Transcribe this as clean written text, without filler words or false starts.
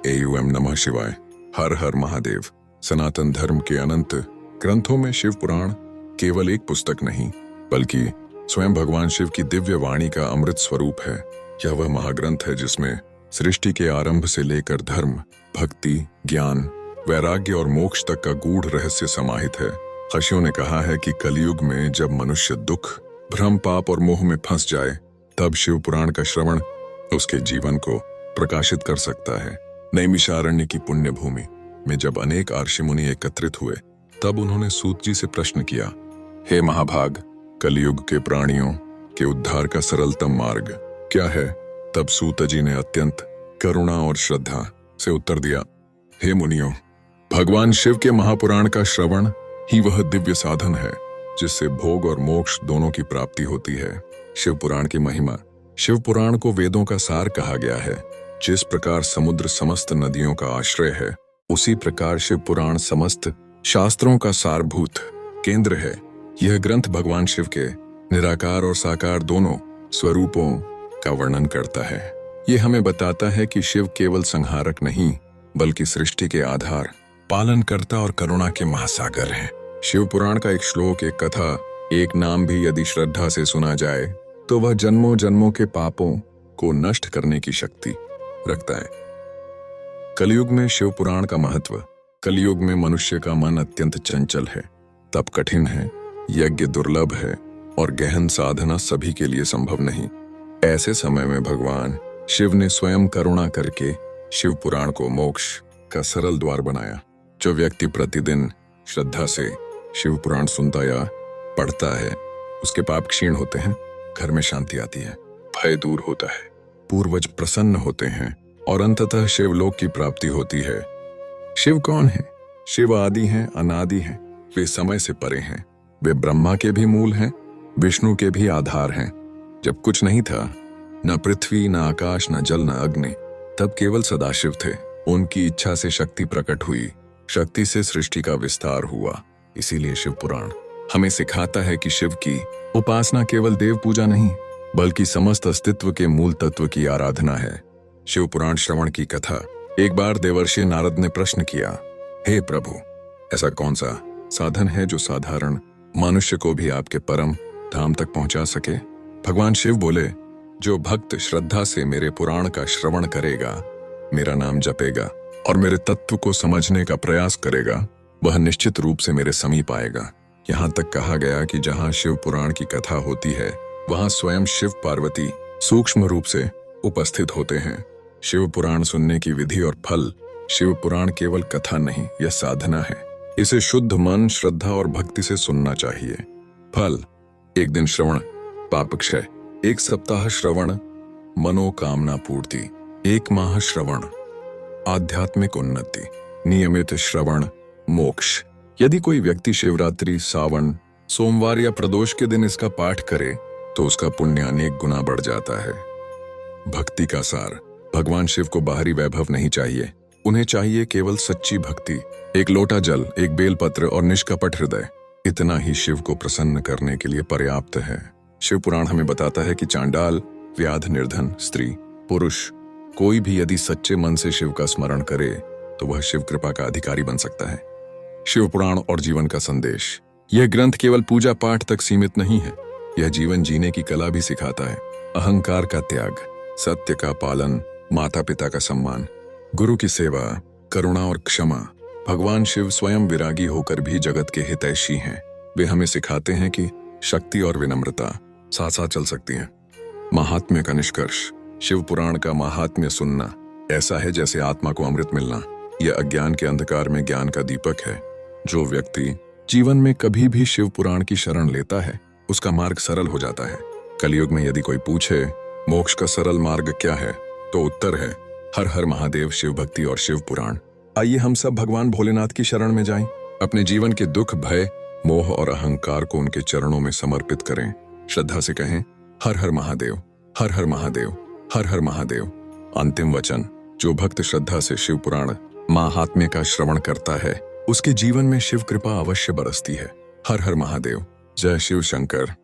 AUM नमः शिवाय। हर हर महादेव। सनातन धर्म के अनंत ग्रंथों में शिव पुराण केवल एक पुस्तक नहीं बल्कि स्वयं भगवान शिव की दिव्य वाणी का अमृत स्वरूप है। यह वह महाग्रंथ है जिसमें सृष्टि के आरंभ से लेकर धर्म, भक्ति, ज्ञान, वैराग्य और मोक्ष तक का गूढ़ रहस्य समाहित है। ऋषियों ने कहा है कि कलयुग में जब मनुष्य दुख, भ्रम, पाप और मोह में फंस जाए तब शिव पुराण का श्रवण उसके जीवन को प्रकाशित कर सकता है। नैमिषारण्य की पुण्य भूमि में जब अनेक ऋषि मुनि एकत्रित हुए तब उन्होंने सूत जी से प्रश्न किया, हे महाभाग, कलयुग के प्राणियों के उद्धार का सरलतम मार्ग क्या है? तब सूत जी ने अत्यंत करुणा और श्रद्धा से उत्तर दिया, हे मुनियों, भगवान शिव के महापुराण का श्रवण ही वह दिव्य साधन है जिससे भोग और मोक्ष दोनों की प्राप्ति होती है। शिव पुराण की महिमा। शिव पुराण को वेदों का सार कहा गया है। जिस प्रकार समुद्र समस्त नदियों का आश्रय है, उसी प्रकार शिव पुराण समस्त शास्त्रों का सारभूत केंद्र है। यह ग्रंथ भगवान शिव के निराकार और साकार दोनों स्वरूपों का वर्णन करता है। ये हमें बताता है कि शिव केवल संहारक नहीं बल्कि सृष्टि के आधार, पालनकर्ता और करुणा के महासागर हैं। शिव पुराण का एक श्लोक, एक कथा, एक नाम भी यदि श्रद्धा से सुना जाए तो वह जन्मों जन्मों के पापों को नष्ट करने की शक्ति रखता है। कलयुग में शिव पुराण का महत्व। कलयुग में मनुष्य का मन अत्यंत चंचल है, तप कठिन है, यज्ञ दुर्लभ है और गहन साधना सभी के लिए संभव नहीं। ऐसे समय में भगवान शिव ने स्वयं करुणा करके शिव पुराण को मोक्ष का सरल द्वार बनाया। जो व्यक्ति प्रतिदिन श्रद्धा से शिव पुराण सुनता या पढ़ता है, उसके पाप क्षीण होते हैं, घर में शांति आती है, भय दूर होता है, पूर्वज प्रसन्न होते हैं और अंततः शिवलोक की प्राप्ति होती है। शिव कौन है? शिव आदि हैं, अनादि हैं, वे समय से परे हैं, वे ब्रह्मा के भी मूल हैं, विष्णु के भी आधार हैं। जब कुछ नहीं था, न पृथ्वी, न आकाश, न जल, न अग्नि, तब केवल सदाशिव थे। उनकी इच्छा से शक्ति प्रकट हुई, शक्ति से सृष्टि का विस्तार हुआ। इसीलिए शिव पुराण हमें सिखाता है कि शिव की उपासना केवल देव पूजा नहीं बल्कि समस्त अस्तित्व के मूल तत्व की आराधना है। शिव पुराण श्रवण की कथा। एक बार देवर्षि नारद ने प्रश्न किया, हे प्रभु, ऐसा कौन सा साधन है जो साधारण मनुष्य को भी आपके परम धाम तक पहुंचा सके? भगवान शिव बोले, जो भक्त श्रद्धा से मेरे पुराण का श्रवण करेगा, मेरा नाम जपेगा और मेरे तत्व को समझने का प्रयास करेगा, वह निश्चित रूप से मेरे समीप आएगा। यहाँ तक कहा गया कि जहाँ शिव पुराण की कथा होती है वहाँ स्वयं शिव पार्वती सूक्ष्म रूप से उपस्थित होते हैं। शिव पुराण सुनने की विधि और फल। शिव पुराण केवल कथा नहीं, यह साधना है। इसे शुद्ध मन, श्रद्धा और भक्ति से सुनना चाहिए। फल: 1 दिन श्रवण पाप क्षय, 1 सप्ताह श्रवण मनोकामना पूर्ति, 1 माह श्रवण आध्यात्मिक उन्नति, नियमित श्रवण मोक्ष। यदि कोई व्यक्ति शिवरात्रि, सावन, सोमवार या प्रदोष के दिन इसका पाठ करे तो उसका पुण्य अनेक गुना बढ़ जाता है। भक्ति का सार। भगवान शिव को बाहरी वैभव नहीं चाहिए, उन्हें चाहिए केवल सच्ची भक्ति। 1 लोटा जल, 1 बेलपत्र और निष्कपट हृदय, इतना ही शिव को प्रसन्न करने के लिए पर्याप्त है। शिव पुराण हमें बताता है कि चांडाल, व्याध, निर्धन, स्त्री, पुरुष, कोई भी यदि सच्चे मन से शिव का स्मरण करे तो वह शिव कृपा का अधिकारी बन सकता है। शिव पुराण और जीवन का संदेश। यह ग्रंथ केवल पूजा पाठ तक सीमित नहीं है, यह जीवन जीने की कला भी सिखाता है। अहंकार का त्याग, सत्य का पालन, माता पिता का सम्मान, गुरु की सेवा, करुणा और क्षमा। भगवान शिव स्वयं विरागी होकर भी जगत के हितैषी हैं। वे हमें सिखाते हैं कि शक्ति और विनम्रता साथ साथ चल सकती हैं। महात्म्य का निष्कर्ष। शिव पुराण का महात्म्य सुनना ऐसा है जैसे आत्मा को अमृत मिलना। यह अज्ञान के अंधकार में ज्ञान का दीपक है। जो व्यक्ति जीवन में कभी भी शिव पुराण की शरण लेता है उसका मार्ग सरल हो जाता है। कलयुग में यदि कोई पूछे मोक्ष का सरल मार्ग क्या है तो उत्तर है हर हर महादेव, शिव भक्ति और शिव पुराण। आइए हम सब भगवान भोलेनाथ की शरण में जाएं, अपने जीवन के दुख, भय, मोह और अहंकार को उनके चरणों में समर्पित करें। श्रद्धा से कहें, हर हर महादेव, हर हर महादेव, हर हर महादेव। अंतिम वचन। जो भक्त श्रद्धा से शिव पुराण महात्म्य का श्रवण करता है उसके जीवन में शिव कृपा अवश्य बरसती है। हर हर महादेव। जय शिव शंकर।